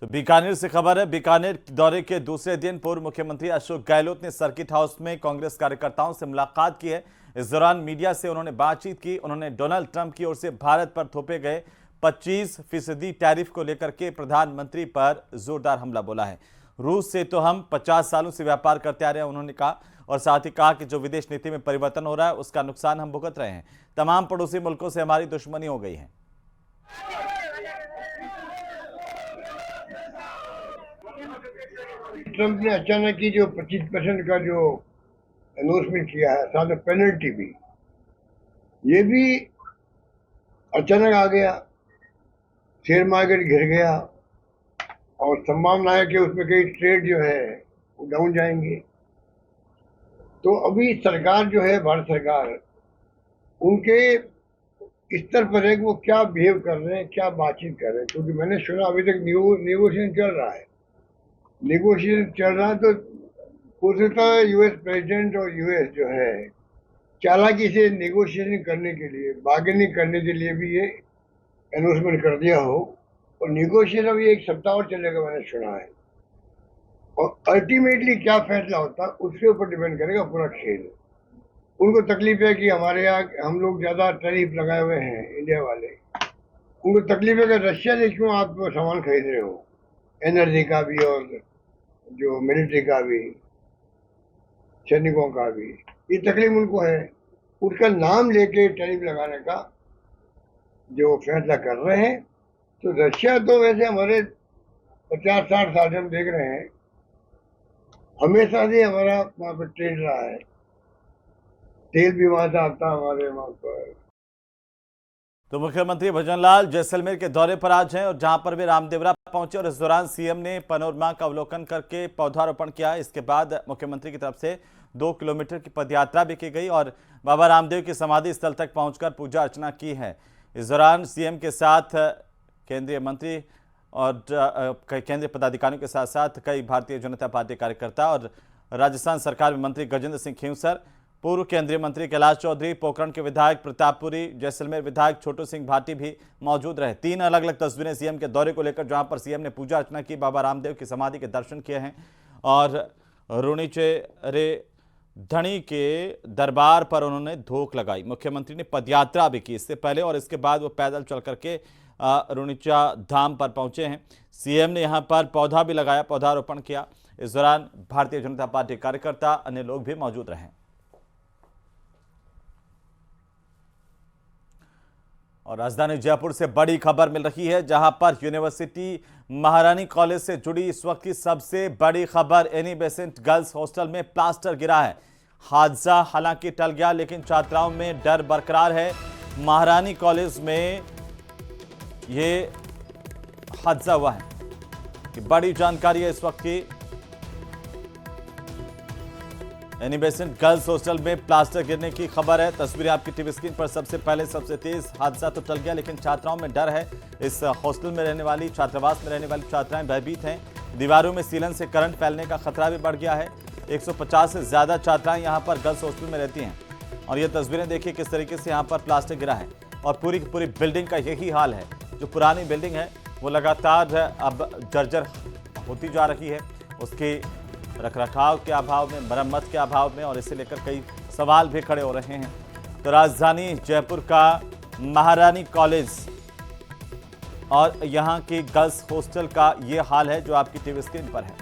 तो बीकानेर से खबर है। बीकानेर दौरे के दूसरे दिन पूर्व मुख्यमंत्री अशोक गहलोत ने सर्किट हाउस में कांग्रेस कार्यकर्ताओं से मुलाकात की है। इस दौरान मीडिया से उन्होंने बातचीत की। उन्होंने डोनाल्ड ट्रंप की ओर से भारत पर थोपे गए 25% टैरिफ को लेकर के प्रधानमंत्री पर जोरदार हमला बोला है। रूस से तो हम 50 सालों से व्यापार करते आ रहे हैं, उन्होंने कहा। और साथ ही कहा कि जो विदेश नीति में परिवर्तन हो रहा है उसका नुकसान हम भुगत रहे हैं। तमाम पड़ोसी मुल्कों से हमारी दुश्मनी हो गई है। ट्रंप ने अचानक ही जो 25% का जो अनाउंसमेंट किया है, साथ में पेनल्टी भी, ये भी अचानक आ गया। शेयर मार्केट गिर गया और संभावना है कि उसमें कई ट्रेड जो है वो डाउन जाएंगे। तो अभी सरकार जो है, भारत सरकार, उनके स्तर पर है कि वो क्या बिहेव कर रहे हैं, क्या बातचीत कर रहे हैं। क्योंकि मैंने सुना अभी तक नेगोशिएशन चल रहा है। तो हो सकता है यूएस प्रेसिडेंट और यूएस जो है चालाकी से नेगोशिएशन करने के लिए, बार्गेनिंग करने के लिए भी ये अनाउंसमेंट कर दिया हो। और नेगोशिएशन अभी एक सप्ताह और चलेगा, मैंने सुना है। और अल्टीमेटली क्या फैसला होता है उसके ऊपर डिपेंड करेगा पूरा खेल। उनको तकलीफ है कि हमारे यहाँ हम लोग ज्यादा टैरिफ लगाए हुए हैं, इंडिया वाले। उनको तकलीफ है कि रशिया से क्यों आप सामान खरीद रहे हो, एनर्जी का भी और जो मिलिट्री का भी, सैनिकों का भी। ये तकलीफ उनको है। उसका नाम लेके टैरिफ लगाने का जो फैसला कर रहे हैं। तो रशिया तो वैसे हमारे 50-60 साल से हम देख रहे हैं, हमेशा से हमारा वहाँ पर ट्रेड रहा है। तेल भी वहां से आता है हमारे वहां पर। तो मुख्यमंत्री भजनलाल जैसलमेर के दौरे पर आज हैं और जहां पर वे रामदेवरा पहुंचे और इस दौरान सीएम ने पैनोरमा का अवलोकन करके पौधारोपण किया। इसके बाद मुख्यमंत्री की तरफ से 2 किलोमीटर की पदयात्रा भी की गई और बाबा रामदेव की समाधि स्थल तक पहुंचकर पूजा अर्चना की है। इस दौरान सीएम के साथ केंद्रीय मंत्री और केंद्रीय पदाधिकारियों के साथ साथ कई भारतीय जनता पार्टी कार्यकर्ता और राजस्थान सरकार में मंत्री गजेंद्र सिंह खींवसर, पूर्व केंद्रीय मंत्री कैलाश चौधरी, पोखरण के विधायक प्रतापपुरी, जैसलमेर विधायक छोटू सिंह भाटी भी मौजूद रहे। 3 अलग अलग तस्वीरें सीएम के दौरे को लेकर, जहां पर सीएम ने पूजा अर्चना की, बाबा रामदेव की समाधि के दर्शन किए हैं और रुणिचेरे धणी के दरबार पर उन्होंने धोख लगाई। मुख्यमंत्री ने पदयात्रा भी की इससे पहले और इसके बाद वो पैदल चल करके रुणिचा धाम पर पहुंचे हैं। सीएम ने यहां पर पौधा भी लगाया, पौधारोपण किया। इस दौरान भारतीय जनता पार्टी कार्यकर्ता, अन्य लोग भी मौजूद रहे। और राजधानी जयपुर से बड़ी खबर मिल रही है, जहां पर यूनिवर्सिटी महारानी कॉलेज से जुड़ी इस वक्त की सबसे बड़ी खबर। एनी बेसेंट गर्ल्स हॉस्टल में प्लास्टर गिरा है। हादसा हालांकि टल गया, लेकिन छात्राओं में डर बरकरार है। महारानी कॉलेज में ये हादसा हुआ है कि बड़ी जानकारी है इस वक्त की। एनी बेसेंट गर्ल्स हॉस्टल में प्लास्टर गिरने की खबर है। तस्वीरें आपकी टीवी स्क्रीन पर। सबसे पहले सबसे तेज हादसा तो टल गया, लेकिन छात्राओं में डर है। इस हॉस्टल में रहने वाली, छात्रावास में रहने वाली छात्राएं भयभीत हैं। दीवारों में सीलन से करंट फैलने का खतरा भी बढ़ गया है। 150 से ज्यादा छात्राएं यहां पर गर्ल्स हॉस्टल में रहती हैं और ये तस्वीरें देखिए किस तरीके से यहाँ पर प्लास्टर गिरा है। और पूरी की पूरी बिल्डिंग का यही हाल है। जो पुरानी बिल्डिंग है वो लगातार अब जर्जर होती जा रही है, उसकी रखरखाव के अभाव में, मरम्मत के अभाव में, और इसे लेकर कई सवाल भी खड़े हो रहे हैं। तो राजधानी जयपुर का महारानी कॉलेज और यहां की गर्ल्स हॉस्टल का ये हाल है जो आपकी टीवी स्क्रीन पर है।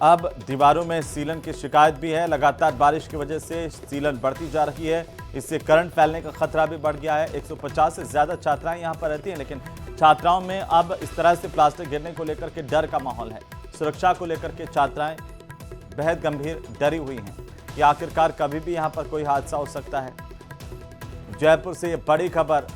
अब दीवारों में सीलन की शिकायत भी है। लगातार बारिश की वजह से सीलन बढ़ती जा रही है, इससे करंट फैलने का खतरा भी बढ़ गया है। 150 से ज्यादा छात्राएं यहां पर रहती हैं, लेकिन छात्राओं में अब इस तरह से प्लास्टर गिरने को लेकर के डर का माहौल है। सुरक्षा को लेकर के छात्राएं बेहद गंभीर डरी हुई हैं कि आखिरकार कभी भी यहां पर कोई हादसा हो सकता है। जयपुर से ये बड़ी खबर।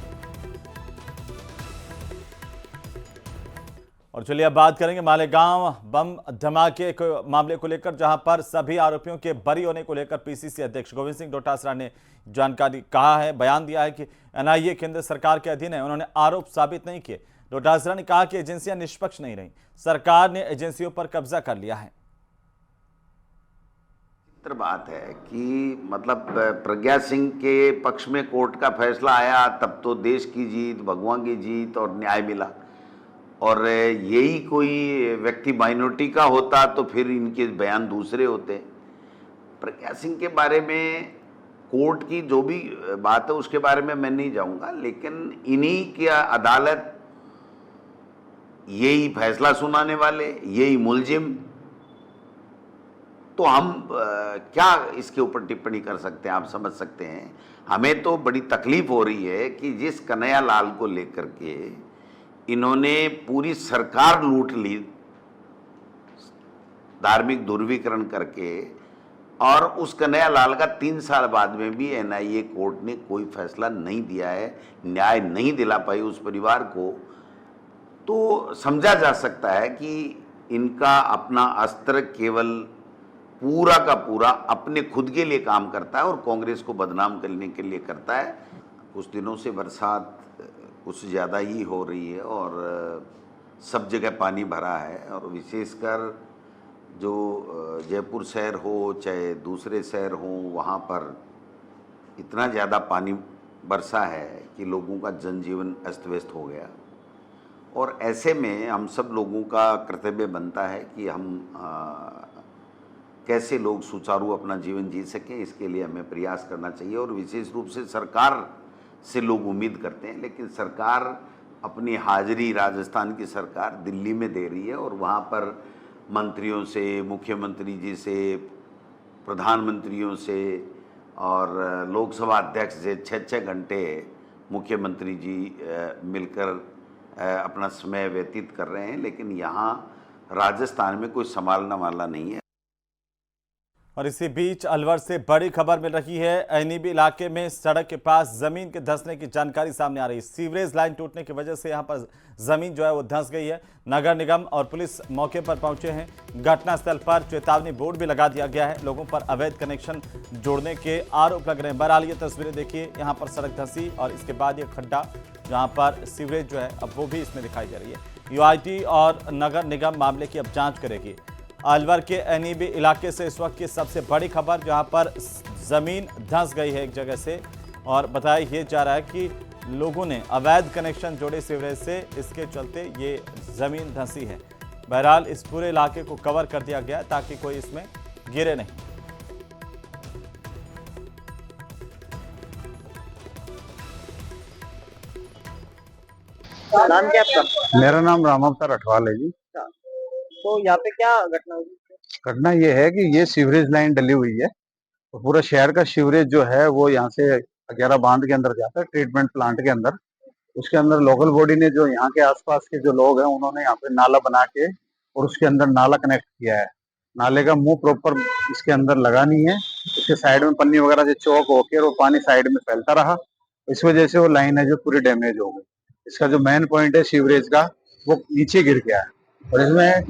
और चलिए अब बात करेंगे मालेगांव बम धमाके के मामले को लेकर, जहां पर सभी आरोपियों के बरी होने को लेकर पीसीसी अध्यक्ष गोविंद सिंह डोटासरा ने जानकारी कहा है, बयान दिया है कि एनआईए केंद्र सरकार के अधीन है। उन्होंने आरोप साबित नहीं किए। डोटासरा ने कहा कि एजेंसियां निष्पक्ष नहीं रही, सरकार ने एजेंसियों पर कब्जा कर लिया है। विचित्र बात है कि मतलब प्रज्ञा सिंह के पक्ष में कोर्ट का फैसला आया तब तो देश की जीत, भगवान की जीत और न्याय मिला, और यही कोई व्यक्ति माइनॉरिटी का होता तो फिर इनके बयान दूसरे होते। प्रज्ञा सिंह के बारे में कोर्ट की जो भी बात है उसके बारे में मैं नहीं जाऊंगा, लेकिन इन्हीं की अदालत, यही फैसला सुनाने वाले, यही मुलजिम, तो हम क्या इसके ऊपर टिप्पणी कर सकते हैं? आप समझ सकते हैं। हमें तो बड़ी तकलीफ हो रही है कि जिस कन्हैया लाल को लेकर के इन्होंने पूरी सरकार लूट ली धार्मिक ध्रुवीकरण करके, और उस कन्हैया लाल का 3 साल बाद में भी एनआईए कोर्ट ने कोई फैसला नहीं दिया है, न्याय नहीं दिला पाई उस परिवार को, तो समझा जा सकता है कि इनका अपना अस्त्र केवल पूरा का पूरा अपने खुद के लिए काम करता है और कांग्रेस को बदनाम करने के लिए करता है। कुछ दिनों से बरसात कुछ ज़्यादा ही हो रही है और सब जगह पानी भरा है, और विशेषकर जो जयपुर शहर हो चाहे दूसरे शहर हो, वहाँ पर इतना ज़्यादा पानी बरसा है कि लोगों का जनजीवन अस्त व्यस्त हो गया। और ऐसे में हम सब लोगों का कर्तव्य बनता है कि हम कैसे लोग सुचारू अपना जीवन जी सकें, इसके लिए हमें प्रयास करना चाहिए। और विशेष रूप से सरकार से लोग उम्मीद करते हैं, लेकिन सरकार अपनी हाजिरी राजस्थान की सरकार दिल्ली में दे रही है, और वहाँ पर मंत्रियों से, मुख्यमंत्री जी से, प्रधानमंत्रियों से और लोकसभा अध्यक्ष से 6-6 घंटे मुख्यमंत्री जी मिलकर अपना समय व्यतीत कर रहे हैं, लेकिन यहाँ राजस्थान में कोई संभालने वाला नहीं है। और इसी बीच अलवर से बड़ी खबर मिल रही है। एनीबी इलाके में सड़क के पास जमीन के धंसने की जानकारी सामने आ रही है। सीवरेज लाइन टूटने की वजह से यहां पर जमीन जो है वो धंस गई है। नगर निगम और पुलिस मौके पर पहुंचे हैं। घटनास्थल पर चेतावनी बोर्ड भी लगा दिया गया है। लोगों पर अवैध कनेक्शन जोड़ने के आरोप लग रहे हैं। बहरहाल ये तस्वीरें देखिए, यहाँ पर सड़क धंसी और इसके बाद ये खड्डा जहाँ पर सीवरेज जो है अब वो भी इसमें दिखाई दे रही है। यूआईटी और नगर निगम मामले की अब जाँच करेगी। अलवर के एनीबी इलाके से इस वक्त की सबसे बड़ी खबर, जहां पर जमीन धंस गई है एक जगह से, और बताया ये जा रहा है कि लोगों ने अवैध कनेक्शन जोड़े सीवरेज से, इसके चलते ये जमीन धंसी है। बहरहाल इस पूरे इलाके को कवर कर दिया गया ताकि कोई इसमें गिरे नहीं। नाम क्या आपका? मेरा नाम राम अवतार अठवाल है जी। तो यहाँ पे क्या घटना हुई? घटना ये है कि ये सीवरेज लाइन डली हुई है, तो पूरा शहर का सीवरेज जो है वो यहाँ से 11 बांध के अंदर जाता है, ट्रीटमेंट प्लांट के अंदर। उसके अंदर लोकल बॉडी ने, जो यहाँ के आसपास के जो लोग हैं, उन्होंने यहाँ पे नाला बना के और उसके अंदर नाला कनेक्ट किया है। नाले का मुंह प्रॉपर इसके अंदर लगा नहीं है, इसके साइड में पन्नी वगैरह से चौक होके और वो पानी साइड में फैलता रहा। इस वजह से वो लाइन है जो पूरी डैमेज हो गई। इसका जो मेन पॉइंट है सीवरेज का, वो नीचे गिर गया है। और इसमें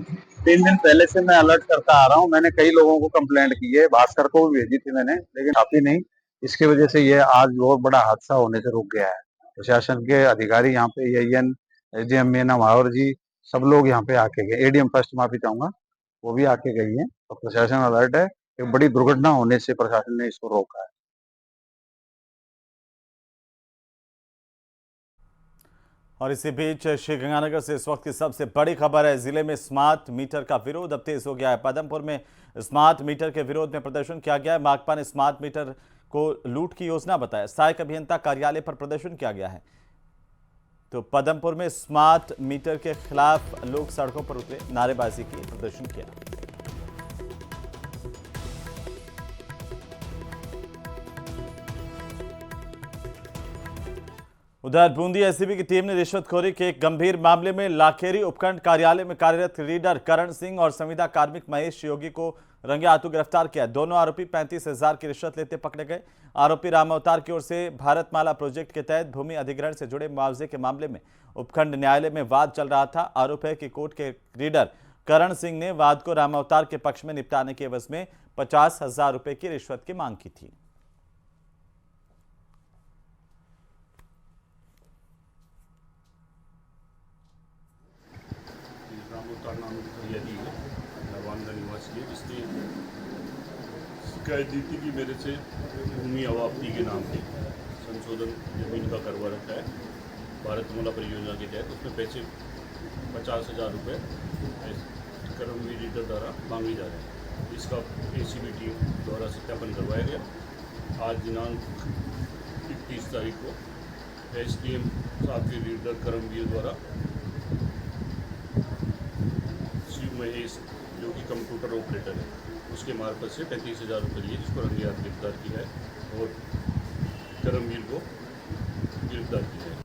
3 दिन पहले से मैं अलर्ट करता आ रहा हूँ। मैंने कई लोगों को कंप्लेंट की है, भास्कर को भी भेजी थी मैंने, लेकिन काफी नहीं। इसकी वजह से ये आज बहुत बड़ा हादसा होने से रुक गया है। प्रशासन के अधिकारी यहाँ पे, एएन, एजीएम मीना माहौर जी, सब लोग यहाँ पे आके गए। एडीएम फर्स्ट, माफी चाहूंगा, वो भी आके गई है। और प्रशासन अलर्ट है। एक बड़ी दुर्घटना होने से प्रशासन ने इसको रोका है। और इसी बीच श्रीगंगानगर से इस वक्त की सबसे बड़ी खबर है। जिले में स्मार्ट मीटर का विरोध अब तेज हो गया है। पदमपुर में स्मार्ट मीटर के विरोध में प्रदर्शन किया गया है। माकपा ने स्मार्ट मीटर को लूट की योजना बताया। सहायक अभियंता कार्यालय पर प्रदर्शन किया गया है। तो पदमपुर में स्मार्ट मीटर के खिलाफ लोग सड़कों पर उतरे, नारेबाजी की, प्रदर्शन किया। उधर बूंदी एसीबी की टीम ने रिश्वतखोरी के एक गंभीर मामले में लाखेरी उपखंड कार्यालय में कार्यरत रीडर करण सिंह और संविदा कार्मिक महेश योगी को रंगे हाथों गिरफ्तार किया। दोनों आरोपी 35,000 की रिश्वत लेते पकड़े गए। आरोपी राम अवतार की ओर से भारतमाला प्रोजेक्ट के तहत भूमि अधिग्रहण से जुड़े मुआवजे के मामले में उपखंड न्यायालय में वाद चल रहा था। आरोप है कि कोर्ट के रीडर करण सिंह ने वाद को राम अवतार के पक्ष में निपटाने के एवज में 50,000 रुपए की रिश्वत की मांग की थी। राम अवतार नाम की फरियादी है, नरवांदा निवासी है, जिसने शिकायत दी थी कि मेरे से भूमि अवाप्ति के नाम पे संशोधन जमीन का करवा रखा है भारतमाला परियोजना के तहत। उसमें पैसे 50,000 रुपये कर्मवीर रीडर द्वारा मांगे जा रहे हैं। इसका ACB टीम द्वारा सत्यापन करवाया गया। आज दिनांक 31 तारीख को SDM साहब के रीडर कर्मवीर द्वारा शिव महेश जो कि कंप्यूटर ऑपरेटर है उसके मार्फत से 35,000 रुपये लिए, जिसको रंगे हाथ गिरफ्तार किया है और कर्मवीर को गिरफ्तार किया है।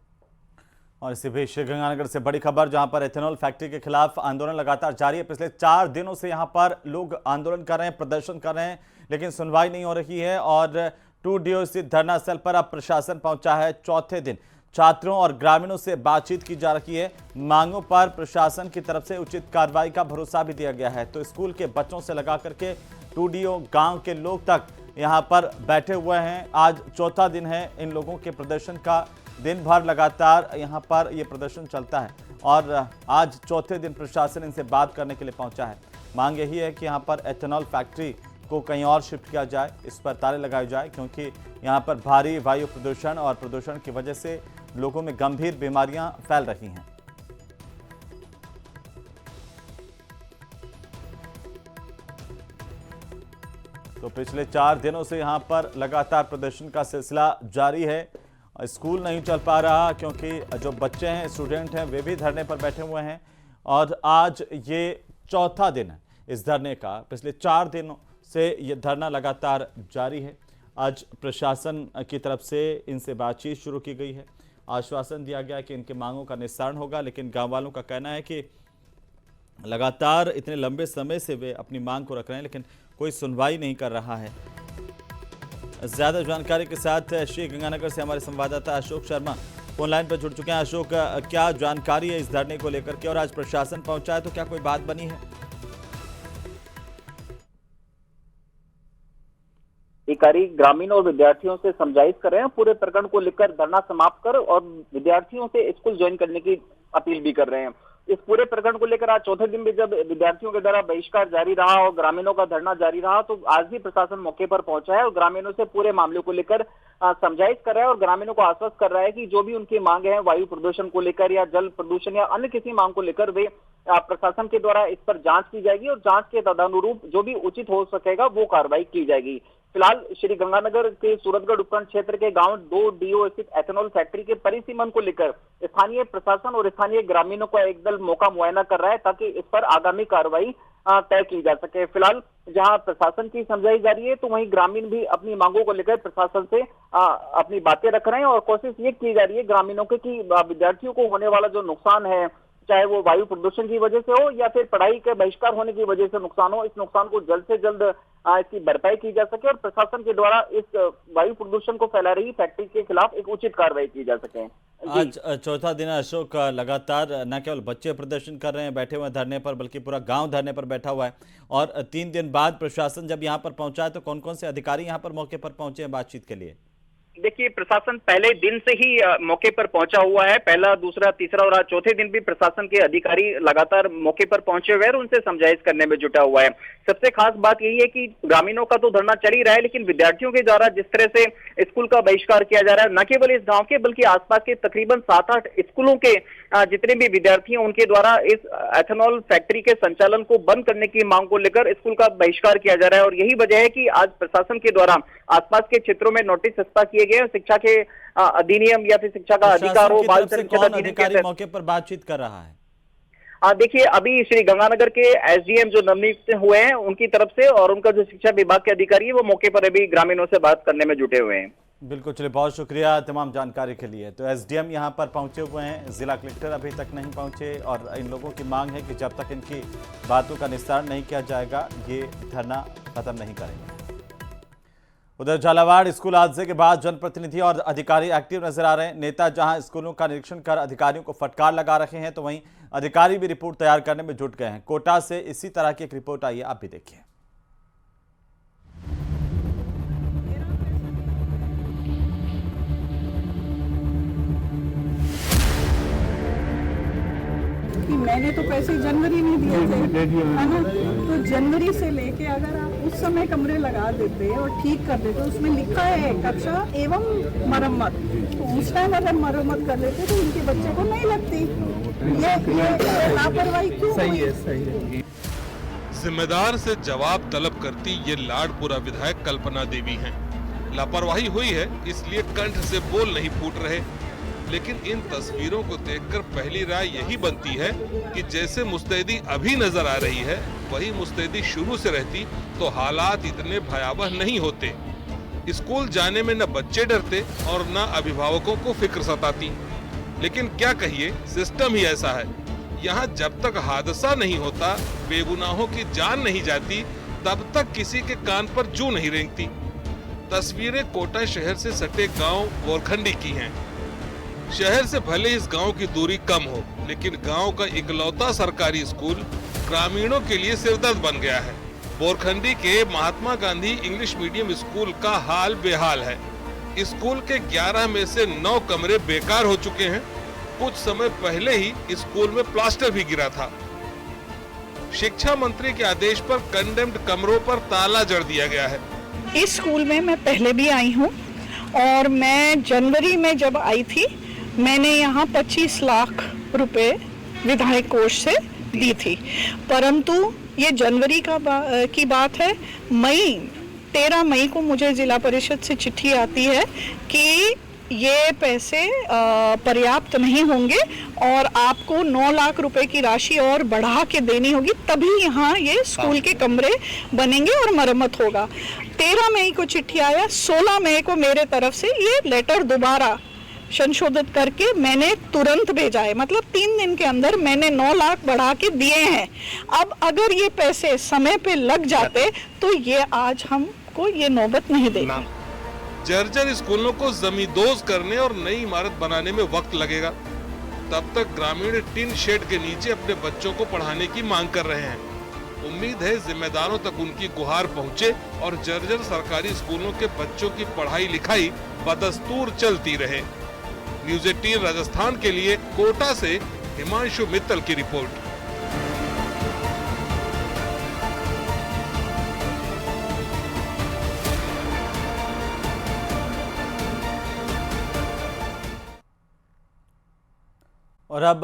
और इसी बीच श्रीगंगानगर से बड़ी खबर, जहां पर एथेनॉल फैक्ट्री के खिलाफ आंदोलन लगातार जारी है। पिछले 4 दिनों से यहां पर लोग आंदोलन कर रहे हैं, प्रदर्शन कर रहे हैं, लेकिन सुनवाई नहीं हो रही है। और 2DO स्थित धरना स्थल पर अब प्रशासन पहुंचा है। चौथे दिन छात्रों और ग्रामीणों से बातचीत की जा रही है। मांगों पर प्रशासन की तरफ से उचित कार्रवाई का भरोसा भी दिया गया है। तो स्कूल के बच्चों से लगा करके 2DO गांव के लोग तक यहां पर बैठे हुए हैं। आज चौथा दिन है इन लोगों के प्रदर्शन का। दिन भर लगातार यहां पर ये प्रदर्शन चलता है और आज चौथे दिन प्रशासन इनसे बात करने के लिए पहुंचा है। मांग यही है कि यहां पर एथेनॉल फैक्ट्री को कहीं और शिफ्ट किया जाए, इस पर ताले लगाए जाए, क्योंकि यहां पर भारी वायु प्रदूषण और प्रदूषण की वजह से लोगों में गंभीर बीमारियां फैल रही हैं। तो पिछले 4 दिनों से यहां पर लगातार प्रदर्शन का सिलसिला जारी है। स्कूल नहीं चल पा रहा क्योंकि जो बच्चे हैं, स्टूडेंट हैं, वे भी धरने पर बैठे हुए हैं और आज ये चौथा दिन है इस धरने का। पिछले 4 दिनों से ये धरना लगातार जारी है। आज प्रशासन की तरफ से इनसे बातचीत शुरू की गई है। आश्वासन दिया गया कि इनके मांगों का निस्तारण होगा, लेकिन गांव वालों का कहना है कि लगातार इतने लंबे समय से वे अपनी मांग को रख रहे हैं, लेकिन कोई सुनवाई नहीं कर रहा है। ज्यादा जानकारी के साथ श्रीगंगानगर से हमारे संवाददाता अशोक शर्मा फोन लाइन पर जुड़ चुके हैं। अशोक, क्या जानकारी है इस धरने को लेकर के, और आज प्रशासन पहुंचा है तो क्या कोई बात बनी है? अधिकारी ग्रामीण और विद्यार्थियों से समझाइश कर रहे हैं। पूरे प्रकरण को लेकर धरना समाप्त कर और विद्यार्थियों से स्कूल ज्वाइन करने की अपील भी कर रहे हैं। इस पूरे प्रकरण को लेकर आज चौथे दिन भी जब विद्यार्थियों के द्वारा बहिष्कार जारी रहा और ग्रामीणों का धरना जारी रहा, तो आज भी प्रशासन मौके पर पहुंचा है और ग्रामीणों से पूरे मामले को लेकर समझाइश कर रहा है और ग्रामीणों को आश्वस्त कर रहा है कि जो भी उनकी मांग है वायु प्रदूषण को लेकर या जल प्रदूषण या अन्य किसी मांग को लेकर वे प्रशासन के द्वारा इस पर जांच की जाएगी और जांच के तदनुरूप जो भी उचित हो सकेगा वो कार्रवाई की जाएगी। फिलहाल श्रीगंगानगर के सूरतगढ़ उपखंड क्षेत्र के गांव 2DO स्थित एथेनॉल फैक्ट्री के परिसीमन को लेकर स्थानीय प्रशासन और स्थानीय ग्रामीणों का एक दल मौका मुआयना कर रहा है ताकि इस पर आगामी कार्रवाई तय की जा सके। फिलहाल जहां प्रशासन की समझाई जा रही है तो वहीं ग्रामीण भी अपनी मांगों को लेकर प्रशासन से अपनी बातें रख रहे हैं और कोशिश ये की जा रही है ग्रामीणों की कि विद्यार्थियों को होने वाला जो नुकसान है, चाहे वो वायु प्रदूषण की वजह से हो या फिर पढ़ाई के बहिष्कार होने की वजह से नुकसान हो, इस नुकसान को जल्द से जल्द इसकी भरपाई की जा सके और प्रशासन के द्वारा इस वायु प्रदूषण को फैला रही फैक्ट्री के खिलाफ एक उचित कार्रवाई की जा सके। आज चौथा दिन है अशोक, लगातार न केवल बच्चे प्रदर्शन कर रहे हैं बैठे हुए धरने पर, बल्कि पूरा गांव धरने पर बैठा हुआ है। और 3 दिन बाद प्रशासन जब यहां पर पहुंचा है तो कौन कौन से अधिकारी यहां पर मौके पर पहुंचे हैं बातचीत के लिए? देखिए, प्रशासन पहले दिन से ही मौके पर पहुंचा हुआ है। पहला, दूसरा, तीसरा और आज चौथे दिन भी प्रशासन के अधिकारी लगातार मौके पर पहुंचे हुए हैं और उनसे समझाइश करने में जुटा हुआ है। सबसे खास बात यही है कि ग्रामीणों का तो धरना चल ही रहा है, लेकिन विद्यार्थियों के द्वारा जिस तरह से स्कूल का बहिष्कार किया जा रहा है, न केवल इस गांव के बल्कि आसपास के तकरीबन 7-8 स्कूलों के जितने भी विद्यार्थी हैं उनके द्वारा इस एथेनॉल फैक्ट्री के संचालन को बंद करने की मांग को लेकर स्कूल का बहिष्कार किया जा रहा है। और यही वजह है कि आज प्रशासन के द्वारा आसपास के क्षेत्रों में नोटिस चस्पा किए गए और शिक्षा के अधिनियम या फिर शिक्षा का अधिकार हो, बाल संरक्षण अधिकारी मौके पर बातचीत कर रहा है? देखिए, अभी श्री गंगानगर के SDM जो नवनियुक्त हुए हैं उनकी तरफ से और उनका जो शिक्षा विभाग के अधिकारी है वो मौके पर अभी ग्रामीणों से बात करने में जुटे हुए हैं। बिल्कुल, चलिए, बहुत शुक्रिया तमाम जानकारी के लिए। तो SDM यहाँ पर पहुंचे हुए हैं, जिला कलेक्टर अभी तक नहीं पहुंचे और इन लोगों की मांग है कि जब तक इनकी बातों का निस्तारण नहीं किया जाएगा ये धरना खत्म नहीं करेंगे। उधर झालावाड़ स्कूल हादसे के बाद जनप्रतिनिधि और अधिकारी एक्टिव नजर आ रहे हैं। नेता जहां स्कूलों का निरीक्षण कर अधिकारियों को फटकार लगा रहे हैं तो वहीं अधिकारी भी रिपोर्ट तैयार करने में जुट गए हैं। कोटा से इसी तरह की एक रिपोर्ट आई है, आप भी देखिए। कि मैंने तो पैसे जनवरी में दिए थे, है ना? तो जनवरी से लेके अगर आप उस समय कमरे लगा देते और ठीक कर देते, उसमें लिखा है कक्षा एवं मरम्मत, तो उस टाइम अगर मरम्मत कर लेते तो उनके बच्चे को नहीं लगती। ये लापरवाही क्यों हुई? जिम्मेदार से जवाब तलब करती ये लाडपुरा विधायक कल्पना देवी हैं। लापरवाही हुई है इसलिए कंठ से बोल नहीं फूट रहे, लेकिन इन तस्वीरों को देखकर पहली राय यही बनती है कि जैसे मुस्तैदी अभी नजर आ रही है वही मुस्तैदी शुरू से रहती तो हालात इतने भयावह नहीं होते। स्कूल जाने में न बच्चे डरते और न अभिभावकों को फिक्र सताती। लेकिन क्या कहिए, सिस्टम ही ऐसा है। यहाँ जब तक हादसा नहीं होता, बेगुनाहों की जान नहीं जाती, तब तक किसी के कान पर जू नहीं रेंगती। तस्वीरें कोटा शहर से सटे गांव बोरखंडी की हैं। शहर से भले इस गांव की दूरी कम हो, लेकिन गांव का इकलौता सरकारी स्कूल ग्रामीणों के लिए सिरदर्द बन गया है। बोरखंडी के Mahatma Gandhi English medium school का हाल बेहाल है। स्कूल के 11 में से 9 कमरे बेकार हो चुके हैं। कुछ समय पहले ही स्कूल में प्लास्टर भी गिरा था। शिक्षा मंत्री के आदेश पर कंडेम्ड कमरों पर ताला जड़ दिया गया है। इस स्कूल में मैं पहले भी आई हूँ और मैं जनवरी में जब आई थी मैंने यहाँ 25 लाख रुपए विधायक कोष से दी थी, परंतु ये जनवरी की बात है। 13 मई को मुझे जिला परिषद से चिट्ठी आती है कि ये पैसे पर्याप्त नहीं होंगे और आपको 9 लाख रुपए की राशि और बढ़ा के देनी होगी, तभी यहाँ ये स्कूल के कमरे बनेंगे और मरम्मत होगा। 13 मई को चिट्ठी आया, 16 मई को मेरे तरफ से ये लेटर दोबारा संशोधित करके मैंने तुरंत भेजा है। मतलब 3 दिन के अंदर मैंने 9 लाख बढ़ा के दिए हैं। अब अगर ये पैसे समय पे लग जाते तो ये आज हमको ये नौबत नहीं देगी। जर्जर स्कूलों को जमींदोज करने और नई इमारत बनाने में वक्त लगेगा। तब तक ग्रामीण टिन शेड के नीचे अपने बच्चों को पढ़ाने की मांग कर रहे हैं। उम्मीद है जिम्मेदारों तक उनकी गुहार पहुंचे और जर्जर सरकारी स्कूलों के बच्चों की पढ़ाई लिखाई बदस्तूर चलती रहे। न्यूज़ 18 राजस्थान के लिए कोटा से हिमांशु मित्तल की रिपोर्ट। और अब